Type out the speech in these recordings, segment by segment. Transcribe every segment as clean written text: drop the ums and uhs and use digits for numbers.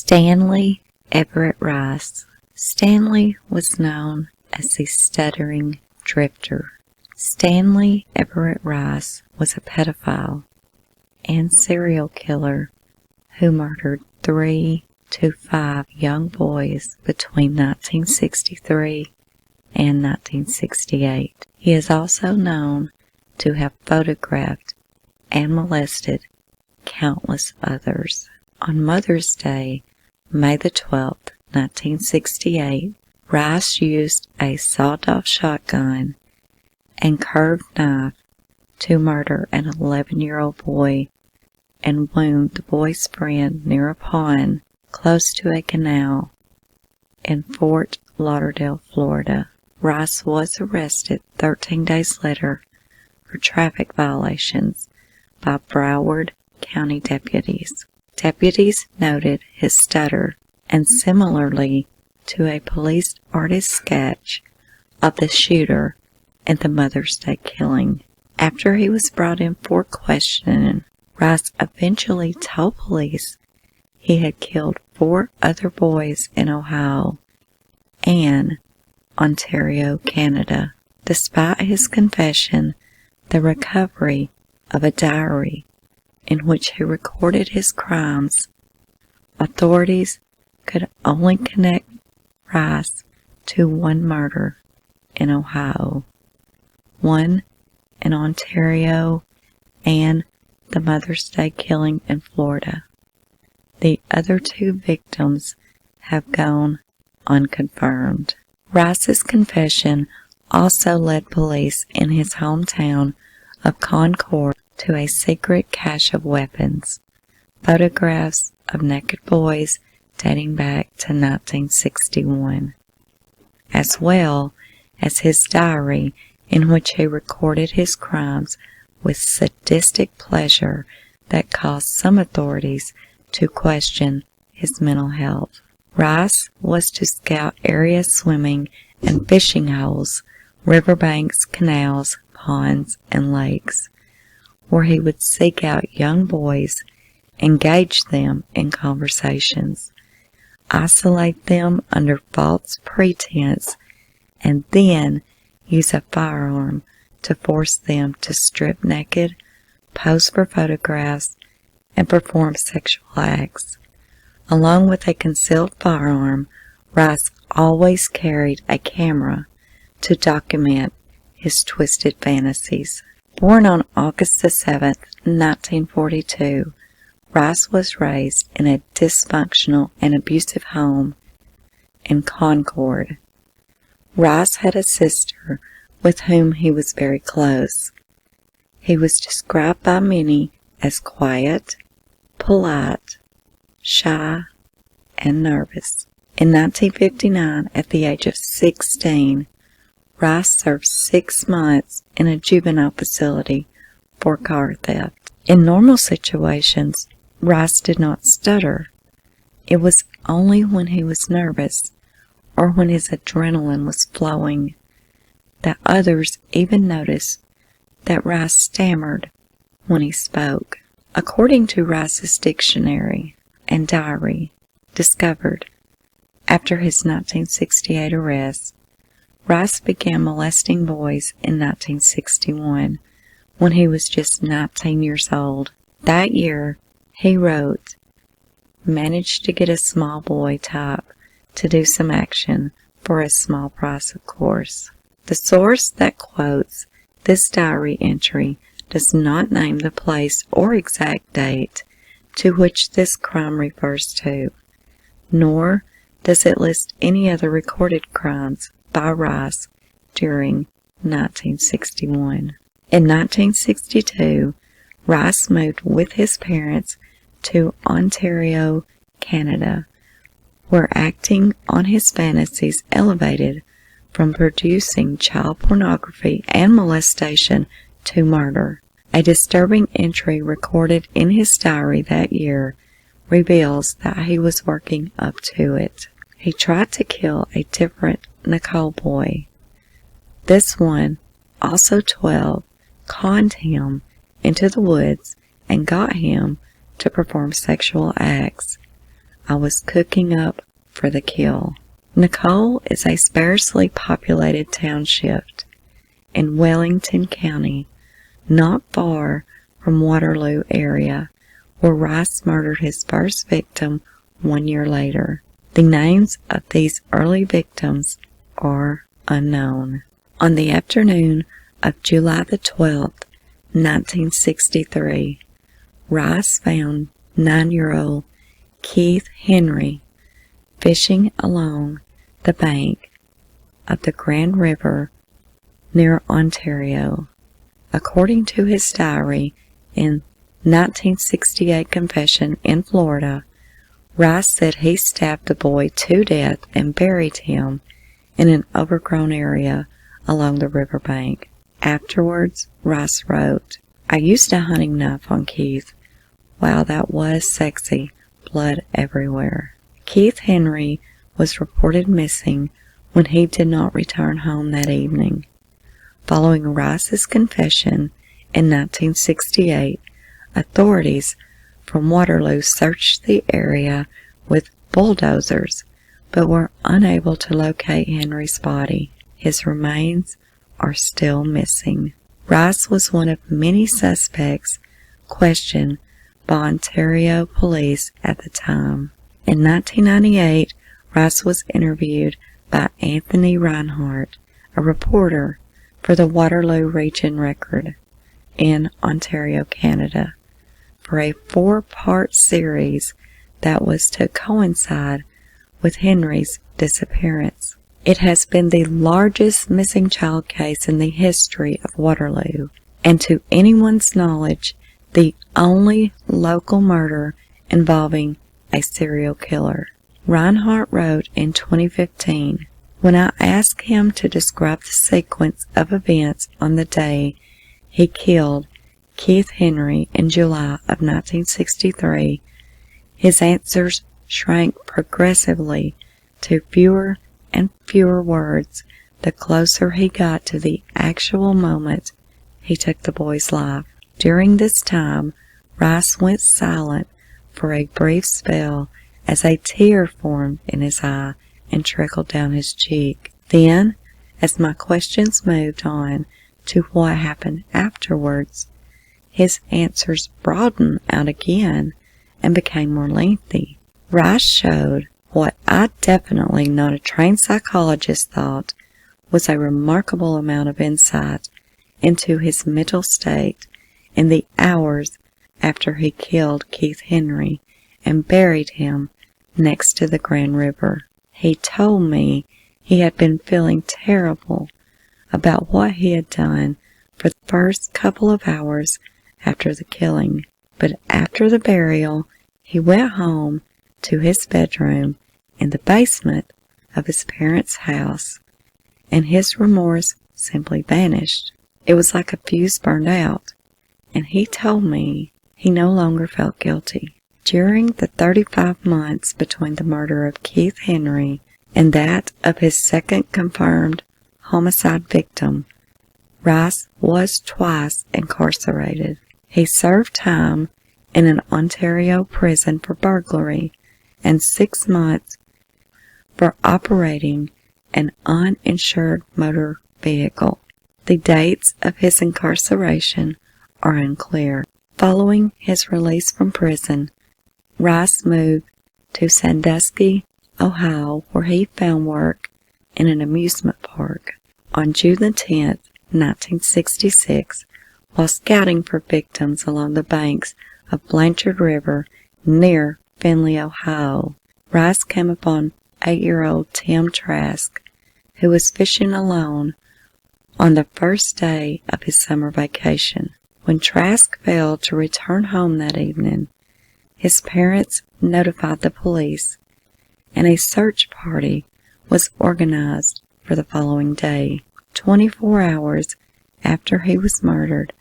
Stanley Everett Rice. Stanley was known as the Stuttering Drifter. Stanley Everett Rice was a pedophile and serial killer who murdered 3 to 5 young boys between 1963 and 1968. He is also known to have photographed and molested countless others. On Mother's Day, May the 12th, 1968, Rice used a sawed-off shotgun and curved knife to murder an 11-year-old boy and wound the boy's friend near a pond close to a canal in Fort Lauderdale, Florida. Rice was arrested 13 days later for traffic violations by Broward County deputies. Deputies noted his stutter, and similarly to a police artist's sketch of the shooter in the Mother's Day killing. After he was brought in for questioning, Rice eventually told police he had killed 4 other boys in Ohio and Ontario, Canada. Despite his confession, the recovery of a diary in which he recorded his crimes, authorities could only connect Rice to one murder in Ohio, one in Ontario, and the Mother's Day killing in Florida. The other 2 victims have gone unconfirmed. Rice's confession also led police in his hometown of Concord to a secret cache of weapons, photographs of naked boys dating back to 1961, as well as his diary in which he recorded his crimes with sadistic pleasure that caused some authorities to question his mental health. Rice was to scout area swimming and fishing holes, riverbanks, canals, ponds, and lakes, where he would seek out young boys, engage them in conversations, isolate them under false pretense, and then use a firearm to force them to strip naked, pose for photographs, and perform sexual acts. Along with a concealed firearm, Rice always carried a camera to document his twisted fantasies. Born on August 7, 1942, Rice was raised in a dysfunctional and abusive home in Concord. Rice had a sister with whom he was very close. He was described by many as quiet, polite, shy, and nervous. In 1959, at the age of 16, Rice served 6 months in a juvenile facility for car theft. In normal situations, Rice did not stutter. It was only when he was nervous or when his adrenaline was flowing that others even noticed that Rice stammered when he spoke. According to Rice's dictionary and diary, discovered after his 1968 arrest, Rice began molesting boys in 1961 when he was just 19 years old. That year, he wrote, managed to get a small boy type to do some action for a small price, of course. The source that quotes this diary entry does not name the place or exact date to which this crime refers to, nor does it list any other recorded crimes by Rice during 1961. In 1962, Rice moved with his parents to Ontario, Canada, where acting on his fantasies elevated from producing child pornography and molestation to murder. A disturbing entry recorded in his diary that year reveals that he was working up to it. He tried to kill a different Nicole boy. This one, also 12, conned him into the woods and got him to perform sexual acts. I was cooking up for the kill. Nicole is a sparsely populated township in Wellington County, not far from Waterloo area, where Rice murdered his first victim 1 year later. The names of these early victims are unknown. On the afternoon of July the 12th, 1963, Rice found 9-year-old Keith Henry fishing along the bank of the Grand River near Ontario. According to his diary in 1968 confession in Florida, Rice said he stabbed the boy to death and buried him in an overgrown area along the riverbank. Afterwards, Rice wrote, "I used a hunting knife on Keith. Wow, that was sexy. Blood everywhere." Keith Henry was reported missing when he did not return home that evening. Following Rice's confession in 1968, authorities from Waterloo searched the area with bulldozers, but were unable to locate Henry's body. His remains are still missing. Rice was one of many suspects questioned by Ontario police at the time. In 1998, Rice was interviewed by Anthony Reinhardt, a reporter for the Waterloo Region Record in Ontario, Canada, for a 4-part series that was to coincide with Henry's disappearance. It has been the largest missing child case in the history of Waterloo, and to anyone's knowledge, the only local murder involving a serial killer. Reinhardt wrote in 2015, "When I asked him to describe the sequence of events on the day he killed Keith Henry in July of 1963, his answers shrank progressively to fewer and fewer words the closer he got to the actual moment he took the boy's life. During this time, Rice went silent for a brief spell as a tear formed in his eye and trickled down his cheek. Then, as my questions moved on to what happened afterwards, his answers broadened out again and became more lengthy. Rice showed what I, definitely not a trained psychologist, thought was a remarkable amount of insight into his mental state in the hours after he killed Keith Henry and buried him next to the Grand River. He told me he had been feeling terrible about what he had done for the first couple of hours after the killing, but after the burial, he went home to his bedroom in the basement of his parents' house, and his remorse simply vanished. It was like a fuse burned out, and he told me he no longer felt guilty. During the 35 months between the murder of Keith Henry and that of his second confirmed homicide victim, Rice was twice incarcerated. He served time in an Ontario prison for burglary and 6 months for operating an uninsured motor vehicle. The dates of his incarceration are unclear. Following his release from prison, Rice moved to Sandusky, Ohio, where he found work in an amusement park. On June the 10th, 1966, while scouting for victims along the banks of Blanchard River near Findlay, Ohio, Rice came upon 8-year-old Tim Trask, who was fishing alone on the first day of his summer vacation. When Trask failed to return home that evening, his parents notified the police, and a search party was organized for the following day. 24 hours after he was murdered,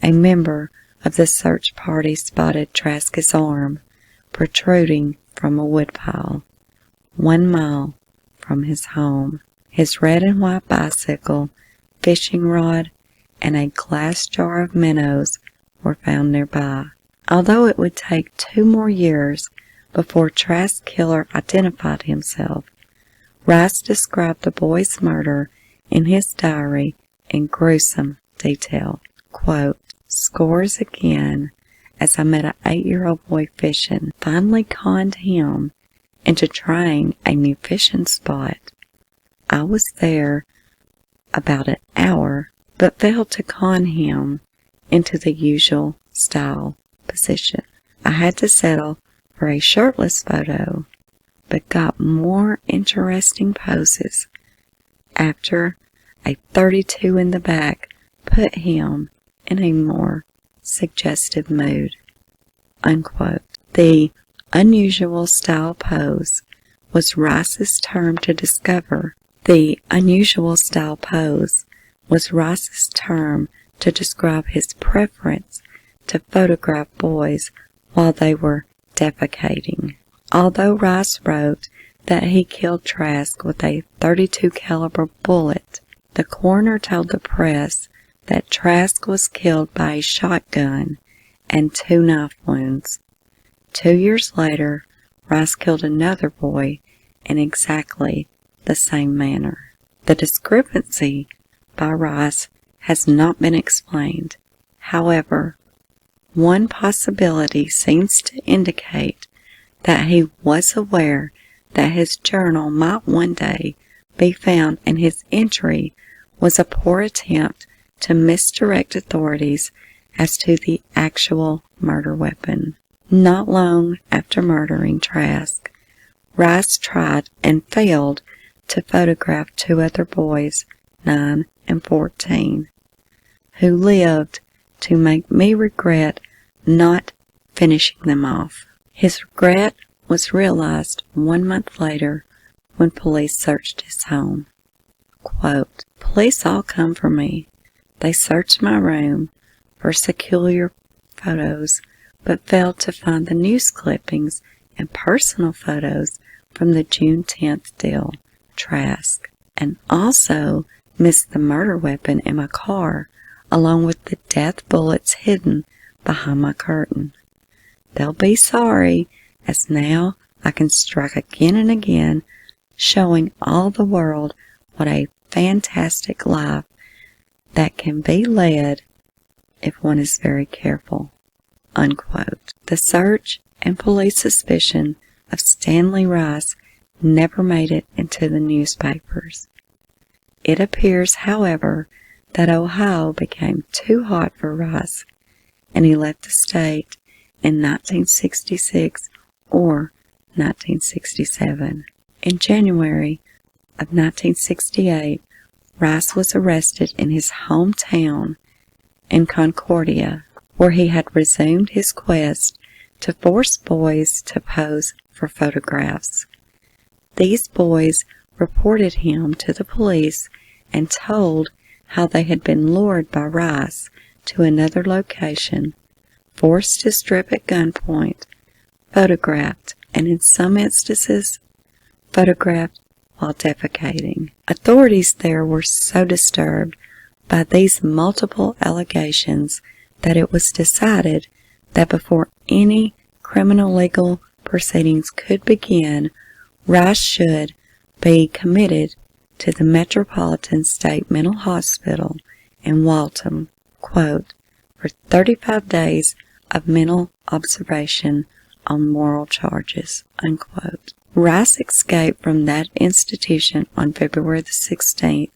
a member of the search party spotted Trask's arm protruding from a woodpile 1 mile from his home. His red and white bicycle, fishing rod, and a glass jar of minnows were found nearby. Although it would take 2 more years before Trask's killer identified himself. Rice described the boy's murder in his diary in gruesome detail. Quote, "Scores again, as I met an 8-year-old boy fishing, finally conned him into trying a new fishing spot. I was there about an hour, but failed to con him into the usual style position. I had to settle for a shirtless photo, but got more interesting poses after a 32 in the back put him in a more suggestive mood." Unquote. The unusual style pose was Rice's term to discover. The unusual style pose was Rice's term to describe his preference to photograph boys while they were defecating. Although Rice wrote that he killed Trask with a .32 caliber bullet, the coroner told the press that Trask was killed by a shotgun and 2 knife wounds. 2 years later, Rice killed another boy in exactly the same manner. The discrepancy by Rice has not been explained. However, one possibility seems to indicate that he was aware that his journal might one day be found, and his entry was a poor attempt to misdirect authorities as to the actual murder weapon. Not long after murdering Trask, Rice tried and failed to photograph 2 other boys, 9 and 14, who lived to make me regret not finishing them off. His regret was realized 1 month later when police searched his home. Quote, "Police all come for me. They searched my room for secular photos, but failed to find the news clippings and personal photos from the June 10th deal, Trask, and also missed the murder weapon in my car, along with the death bullets hidden behind my curtain. They'll be sorry, as now I can strike again and again, showing all the world what a fantastic life that can be led if one is very careful." Unquote. The search and police suspicion of Stanley Rice never made it into the newspapers. It appears, however, that Ohio became too hot for Rice, and he left the state in 1966 or 1967. In January of 1968, Rice was arrested in his hometown in Concordia, where he had resumed his quest to force boys to pose for photographs. These boys reported him to the police and told how they had been lured by Rice to another location, forced to strip at gunpoint, photographed, and in some instances, photographed while defecating. Authorities there were so disturbed by these multiple allegations that it was decided that before any criminal legal proceedings could begin, Rice should be committed to the Metropolitan State Mental Hospital in Waltham, quote, for 35 days of mental observation on moral charges, unquote. Rice escaped from that institution on February the 16th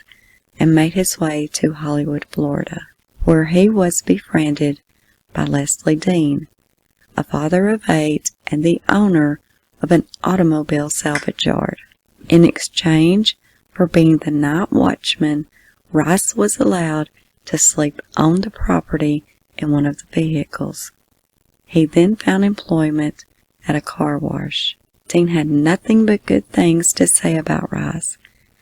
and made his way to Hollywood, Florida, where he was befriended by Leslie Dean, a father of 8 and the owner of an automobile salvage yard. In exchange for being the night watchman, Rice was allowed to sleep on the property in one of the vehicles. He then found employment at a car wash. Dean had nothing but good things to say about Rice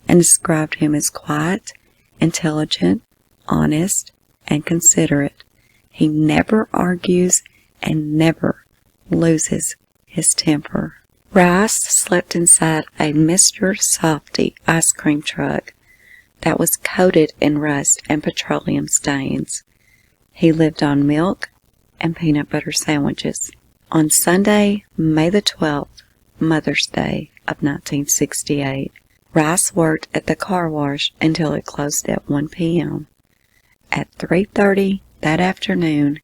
and described him as quiet, intelligent, honest, and considerate. He never argues and never loses his temper. Rice slept inside a Mr. Softy ice cream truck that was coated in rust and petroleum stains. He lived on milk and peanut butter sandwiches On Sunday, May the 12th, Mother's Day of 1968, Rice worked at the car wash until it closed at 1 p.m. At 3:30 that afternoon,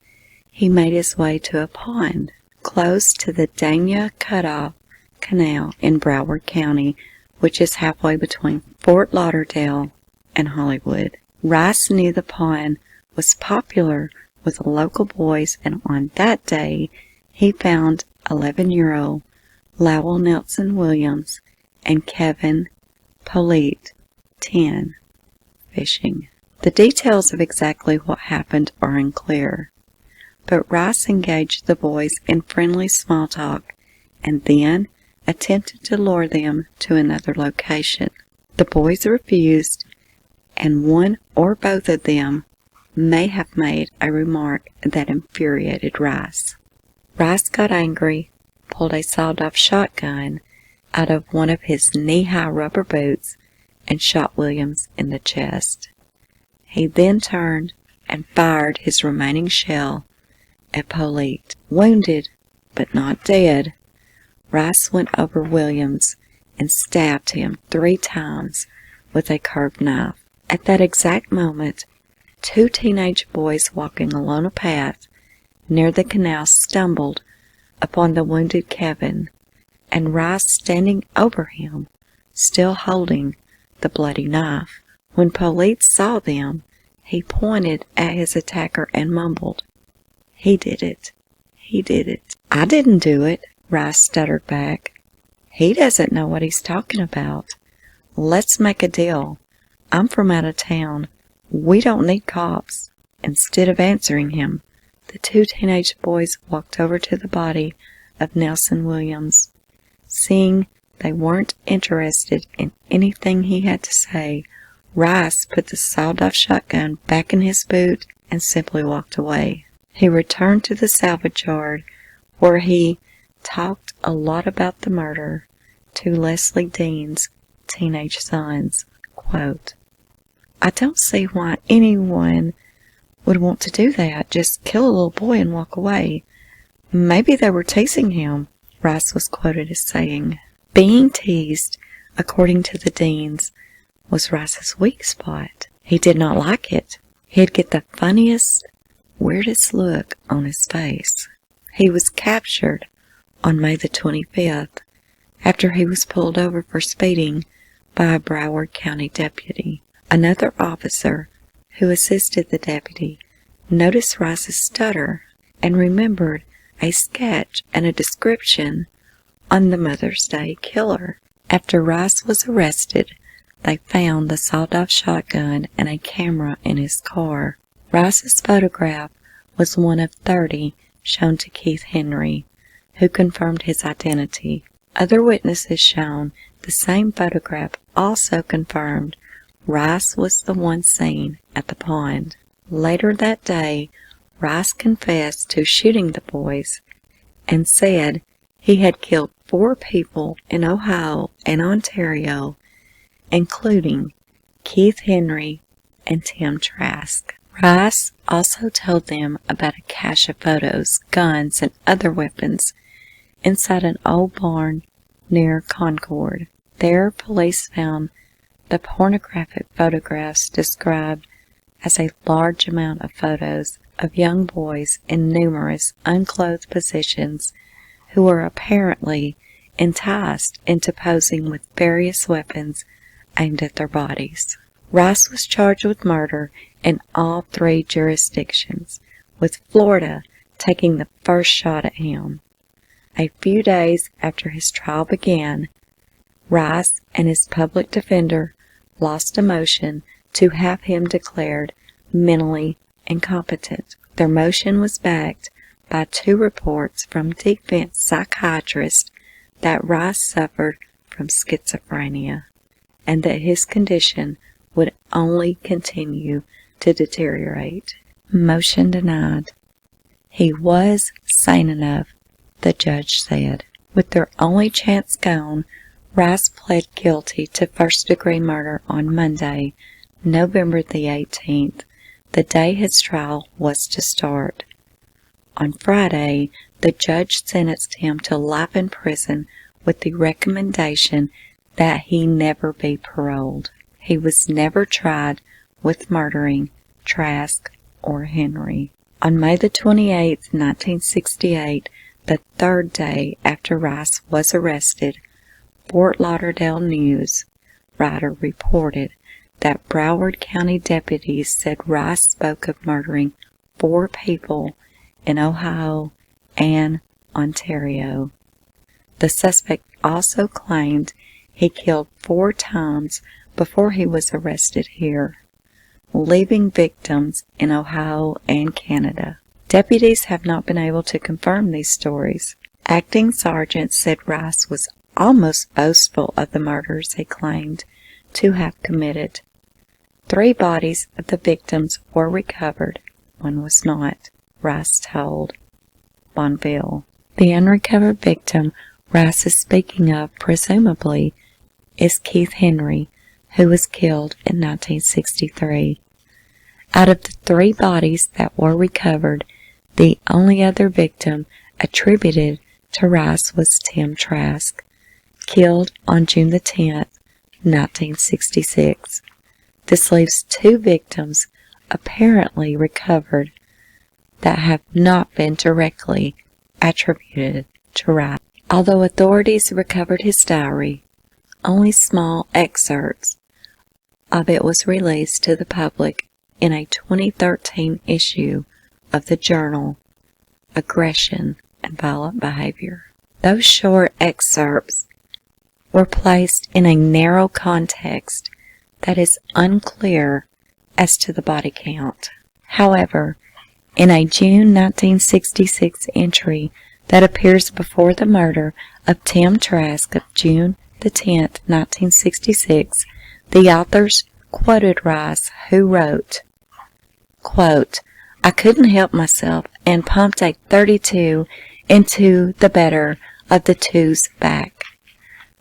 he made his way to a pond close to the Dania Cutoff Canal in Broward County, which is halfway between Fort Lauderdale and Hollywood. Rice knew the pond was popular with the local boys, and on that day, he found 11-year-old Lowell Nelson Williams and Kevin Polite, 10, fishing. The details of exactly what happened are unclear, but Rice engaged the boys in friendly small talk and then attempted to lure them to another location. The boys refused, and one or both of them may have made a remark that infuriated Rice. Rice got angry, pulled a sawed-off shotgun out of one of his knee-high rubber boots, and shot Williams in the chest. He then turned and fired his remaining shell at Polite. Wounded, but not dead, Rice went over Williams and stabbed him 3 times with a curved knife. At that exact moment, 2 teenage boys walking along a path near the canal stumbled upon the wounded Kevin, and Rice standing over him, still holding the bloody knife. When Polite saw them, he pointed at his attacker and mumbled, "He did it. He did it." "I didn't do it," Rice stuttered back. "He doesn't know what he's talking about. Let's make a deal. I'm from out of town. We don't need cops." Instead of answering him, the 2 teenage boys walked over to the body of Nelson Williams. Seeing they weren't interested in anything he had to say, Rice put the sawed-off shotgun back in his boot and simply walked away. He returned to the salvage yard, where he talked a lot about the murder to Leslie Dean's teenage sons. Quote, "I don't see why anyone would want to do that, just kill a little boy and walk away. Maybe they were teasing him," Rice was quoted as saying. Being teased, according to the Deans, was Rice's weak spot. He did not like it. He'd get the funniest, weirdest look on his face. He was captured on May the 25th, after he was pulled over for speeding by a Broward County deputy. Another officer who assisted the deputy noticed Rice's stutter and remembered a sketch and a description on the Mother's Day killer. After Rice was arrested, they found the sawed-off shotgun and a camera in his car. Rice's photograph was one of 30 shown to Keith Henry, who confirmed his identity. Other witnesses shown the same photograph also confirmed Rice was the one seen at the pond. Later that day, Rice confessed to shooting the boys and said he had killed 4 people in Ohio and Ontario, including Keith Henry and Tim Trask. Rice also told them about a cache of photos, guns, and other weapons inside an old barn near Concord. There, police found the pornographic photographs described as a large amount of photos of young boys in numerous unclothed positions who were apparently enticed into posing with various weapons aimed at their bodies. Rice was charged with murder in all 3 jurisdictions, with Florida taking the first shot at him. A few days after his trial began, Rice and his public defender lost a motion to have him declared mentally incompetent. Their motion was backed by 2 reports from defense psychiatrists that Rice suffered from schizophrenia and that his condition would only continue to deteriorate. Motion denied. He was sane enough, the judge said. With their only chance gone, Rice pled guilty to first-degree murder on Monday, November the 18th, the day his trial was to start. On Friday, the judge sentenced him to life in prison with the recommendation that he never be paroled. He was never tried with murdering Trask or Henry. On May the 28th, 1968, the third day after Rice was arrested, Fort Lauderdale News writer reported that Broward County deputies said Rice spoke of murdering 4 people in Ohio and Ontario. The suspect also claimed he killed 4 times before he was arrested here, leaving victims in Ohio and Canada. Deputies have not been able to confirm these stories. Acting sergeants said Rice was almost boastful of the murders he claimed to have committed. 3 bodies of the victims were recovered, 1 was not, Rice told Bonneville. The unrecovered victim Rice is speaking of, presumably, is Keith Henry, who was killed in 1963. Out of the 3 bodies that were recovered, the only other victim attributed to Rice was Tim Trask, killed on June the 10th, 1966. This leaves 2 victims apparently recovered that have not been directly attributed to Rice. Although authorities recovered his diary, only small excerpts of it was released to the public in a 2013 issue of the journal Aggression and Violent Behavior. Those short excerpts were placed in a narrow context that is unclear as to the body count. However, in a June 1966 entry that appears before the murder of Tim Trask of June the 10th, 1966, the authors quoted Rice, who wrote, quote, "I couldn't help myself and pumped a .32 into the better of the two's back.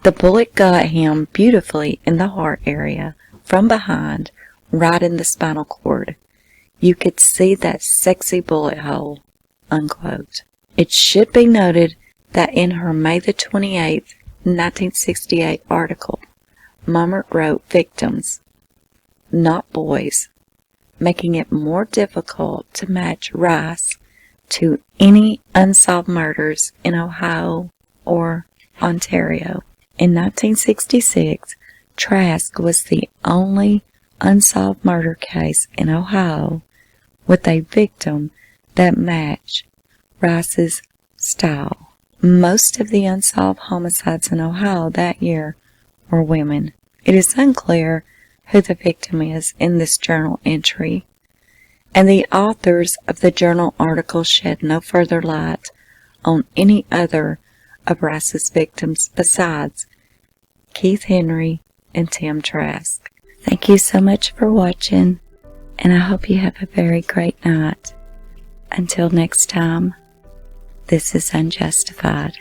The bullet got him beautifully in the heart area, from behind, right in the spinal cord. You could see that sexy bullet hole," unquote. It should be noted that in her May the 28th, 1968 article, Mummert wrote victims, not boys, making it more difficult to match Rice to any unsolved murders in Ohio or Ontario. In 1966, Trask was the only unsolved murder case in Ohio with a victim that matched Rice's style. Most of the unsolved homicides in Ohio that year were women. It is unclear who the victim is in this journal entry, and the authors of the journal article shed no further light on any other of Rice's victims besides Keith Henry and Tim Trask. Thank you so much for watching, and I hope you have a very great night. Until next time, this is UnJustified.